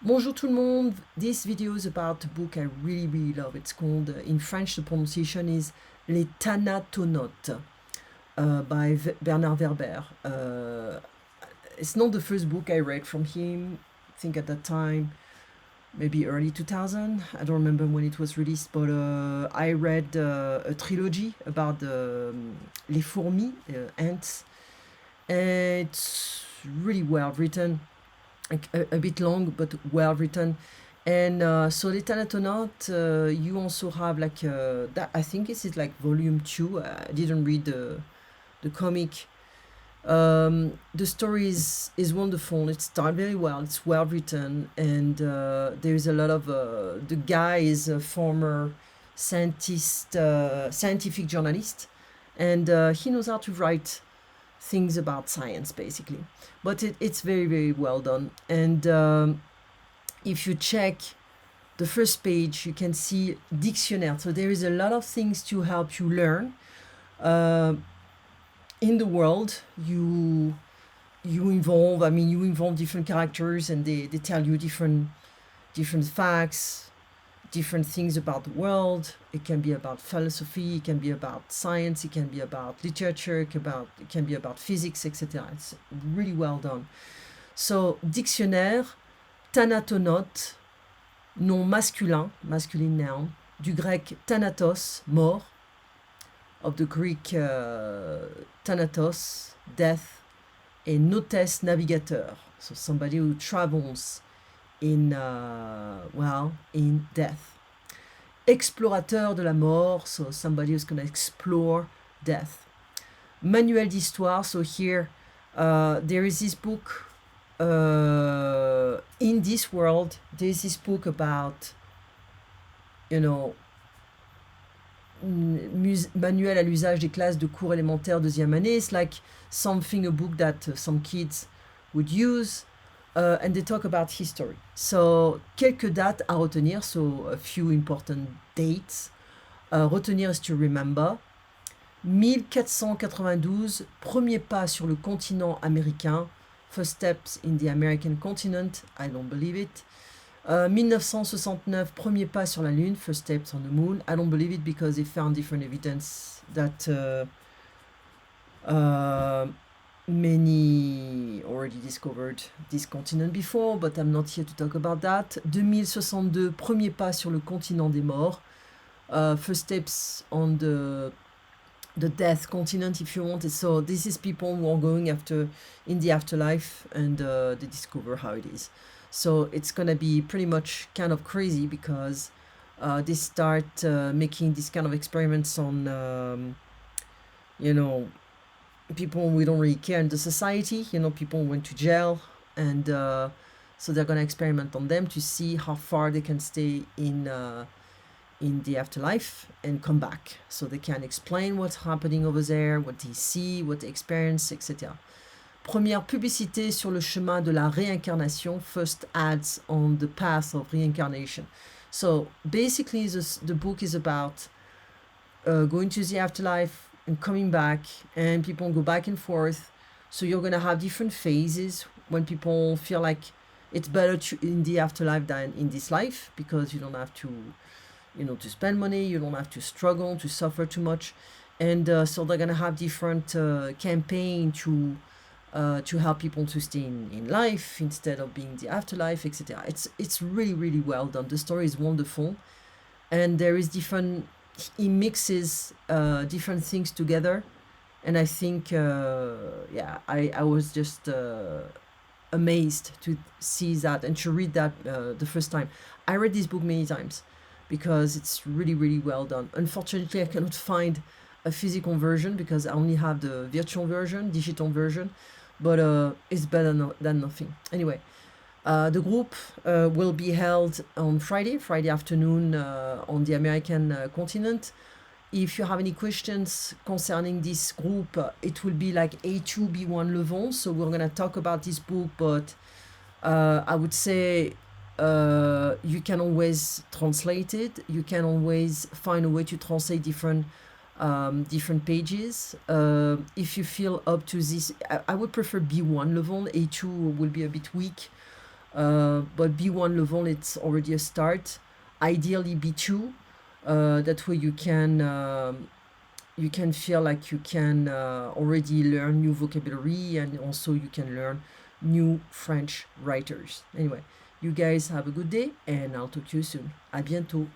Bonjour tout le monde. This video is about a book I really love. It's called, in French, the pronunciation is Les Thanatonautes by Bernard Werber. It's not the first book I read from him. I think at that time, maybe early 2000. I don't remember when it was released, but I read a trilogy about les fourmis, ants. And it's really well written. A bit long, but well written. And so Les Thanatonautes, you also have like that. I think this is like volume 2. I didn't read the comic. The story is wonderful. It's done very well. It's well written, and there's a lot of the guy is a former scientific journalist, and he knows how to write things about science, basically. But it's very well done. And if you check the first page, you can see dictionnaire. So there is a lot of things to help you learn in the world. You involve different characters, and they tell you different facts, different things about the world. It can be about philosophy, it can be about science, it can be about literature, it can be about physics, etc. It's really well done. So, dictionnaire, Thanatonautes, nom masculin, masculine noun, du grec thanatos, mort, of the Greek thanatos, death, et notes, navigateur, so somebody who travels in death. Explorateur de la mort, so somebody who's going to explore death. Manuel d'histoire, so here there is this book in this world. There's this book about, manuel à l'usage des classes de cours élémentaires deuxième année. It's like a book that some kids would use. And they talk about history. So, quelques dates à retenir, so a few important dates. Retenir is to remember. 1492, premier pas sur le continent américain. First steps in the American continent. I don't believe it. 1969, premier pas sur la Lune. First steps on the moon. I don't believe it because they found different evidence that many already discovered this continent before, but I'm not here to talk about that. 2062, premier pas sur le continent des morts. First steps on the death continent, if you want. So this is people who are going in the afterlife, and they discover how it is. So it's gonna be pretty much kind of crazy because they start making this kind of experiments on people we don't really care in the society, people who went to jail, and so they're going to experiment on them to see how far they can stay in the afterlife and come back, so they can explain what's happening over there, what they see, what they experience, etc. Première publicité sur le chemin de la réincarnation, first ads on the path of reincarnation. So basically the book is about going to the afterlife and coming back, and people go back and forth. So you're going to have different phases when people feel like it's better in the afterlife than in this life, because you don't have to spend money, you don't have to struggle, to suffer too much. And so they're going to have different campaign to help people to stay in life instead of being the afterlife, etc. It's really well done. The story is wonderful, and there is he mixes different things together, and I think I was just amazed to see that and to read that the first time. I read this book many times because it's really well done. Unfortunately, I cannot find a physical version because I only have the virtual version, digital version, but it's better than nothing. Anyway, the group will be held on Friday afternoon on the American continent. If you have any questions concerning this group, it will be like A2, B1 level. So we're going to talk about this book, but I would say you can always translate it. You can always find a way to translate different pages. If you feel up to this, I would prefer B1 level. A2 will be a bit weak. But B1 level, it's already a start. Ideally B2. That way you can feel like you can already learn new vocabulary, and also you can learn new French writers. Anyway, you guys have a good day, and I'll talk to you soon. À bientôt.